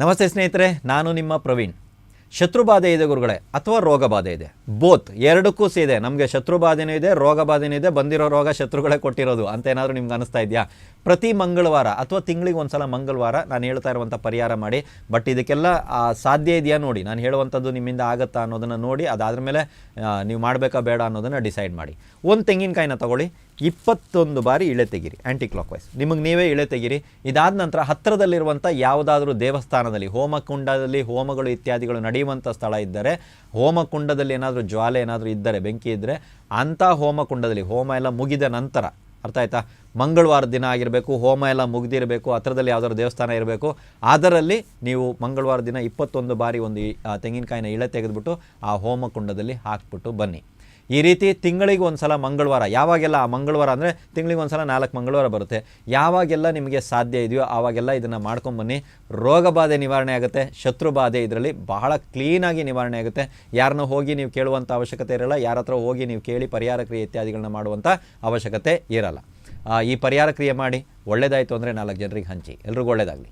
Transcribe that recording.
ನಮಸ್ತೆ ಸ್ನೇಹಿತರೆ, ನಾನು ನಿಮ್ಮ ಪ್ರವೀಣ್. ಶತ್ರುಬಾಧೆ ಇದೆ ಗುರುಗಳೇ ಅಥವಾ ರೋಗ ಬಾಧೆ ಇದೆ? ಬೋತ್, ಎರಡಕ್ಕೂ ಇದೆ. ನಮಗೆ ಶತ್ರುಬಾಧೆನೂ ಇದೆ, ರೋಗ ಬಾಧೆನೂ ಇದೆ. ಬಂದಿರೋ ರೋಗ ಶತ್ರುಗಳೇ ಕೊಟ್ಟಿರೋದು ಅಂತ ಏನಾದರೂ ನಿಮ್ಗೆ ಅನಿಸ್ತಾ ಇದೆಯಾ? ಪ್ರತಿ ಮಂಗಳವಾರ ಅಥವಾ ತಿಂಗಳಿಗೆ ಒಂದ್ಸಲ ಮಂಗಳವಾರ ನಾನು ಹೇಳ್ತಾ ಇರುವಂಥ ಪರಿಹಾರ ಮಾಡಿ. ಬಟ್ ಇದಕ್ಕೆಲ್ಲ ಸಾಧ್ಯ ಇದೆಯಾ ನೋಡಿ, ನಾನು ಹೇಳುವಂಥದ್ದು ನಿಮ್ಮಿಂದ ಆಗುತ್ತಾ ಅನ್ನೋದನ್ನು ನೋಡಿ, ಅದಾದ ಮೇಲೆ ನೀವು ಮಾಡಬೇಕಾ ಬೇಡ ಅನ್ನೋದನ್ನು ಡಿಸೈಡ್ ಮಾಡಿ. ಒಂದು ತೆಂಗಿನಕಾಯಿನ ತಗೊಳ್ಳಿ, 21 ಬಾರಿ ಇಳೆ ತೆಗೀರಿ, ಆ್ಯಂಟಿ ಕ್ಲಾಕ್ ವೈಸ್. ನಿಮಗೆ ನೀವೇ ಇಳೆ ತೆಗೀರಿ. ಇದಾದ ನಂತರ ಹತ್ತಿರದಲ್ಲಿರುವಂಥ ಯಾವುದಾದ್ರೂ ದೇವಸ್ಥಾನದಲ್ಲಿ, ಹೋಮಕುಂಡದಲ್ಲಿ ಹೋಮಗಳು ಇತ್ಯಾದಿಗಳು ನಡೆಯುವಂಥ ಸ್ಥಳ ಇದ್ದರೆ, ಹೋಮಕುಂಡದಲ್ಲಿ ಏನಾದರೂ ಜ್ವಾಲೆ ಏನಾದರೂ ಇದ್ದರೆ, ಬೆಂಕಿ ಇದ್ದರೆ, ಅಂಥ ಹೋಮಕುಂಡದಲ್ಲಿ ಹೋಮ ಎಲ್ಲ ಮುಗಿದ ನಂತರ, ಅರ್ಥ ಆಯ್ತಾ, ಮಂಗಳವಾರ ದಿನ ಆಗಿರಬೇಕು, ಹೋಮ ಎಲ್ಲ ಮುಗಿದಿರಬೇಕು, ಹತ್ರದಲ್ಲಿ ಯಾವುದಾದ್ರು ದೇವಸ್ಥಾನ ಇರಬೇಕು, ಅದರಲ್ಲಿ ನೀವು ಮಂಗಳವಾರ ದಿನ 21 ಬಾರಿ ಒಂದು ತೆಂಗಿನಕಾಯಿನ ಇಳೆ ತೆಗೆದುಬಿಟ್ಟು ಆ ಹೋಮಕುಂಡದಲ್ಲಿ ಹಾಕ್ಬಿಟ್ಟು ಬನ್ನಿ. ಈ ರೀತಿ ತಿಂಗಳಿಗೆ ಒಂದು ಸಲ ಮಂಗಳವಾರ, ಯಾವಾಗೆಲ್ಲ ಆ ಮಂಗಳವಾರ ಅಂದರೆ ತಿಂಗಳಿಗೆ ಒಂದು ಸಲ 4 ಮಂಗಳವಾರ ಬರುತ್ತೆ, ಯಾವಾಗೆಲ್ಲ ನಿಮಗೆ ಸಾಧ್ಯ ಇದೆಯೋ ಆವಾಗೆಲ್ಲ ಇದನ್ನು ಮಾಡ್ಕೊಂಬನ್ನಿ. ರೋಗ ಬಾಧೆ ನಿವಾರಣೆ ಆಗುತ್ತೆ, ಶತ್ರು ಬಾಧೆ ಇದರಲ್ಲಿ ಬಹಳ ಕ್ಲೀನಾಗಿ ನಿವಾರಣೆ ಆಗುತ್ತೆ. ಯಾರನ್ನೂ ಹೋಗಿ ನೀವು ಕೇಳುವಂಥ ಅವಶ್ಯಕತೆ ಇರಲ್ಲ, ಯಾರ ಹತ್ರ ಹೋಗಿ ನೀವು ಕೇಳಿ ಪರಿಹಾರ ಕ್ರಿಯೆ ಇತ್ಯಾದಿಗಳನ್ನ ಮಾಡುವಂಥ ಅವಶ್ಯಕತೆ ಇರಲ್ಲ. ಈ ಪರಿಹಾರ ಕ್ರಿಯೆ ಮಾಡಿ, ಒಳ್ಳೆಯದಾಯಿತು ಅಂದರೆ 4 ಜನರಿಗೆ ಹಂಚಿ. ಎಲ್ರಿಗೂ ಒಳ್ಳೆಯದಾಗಲಿ.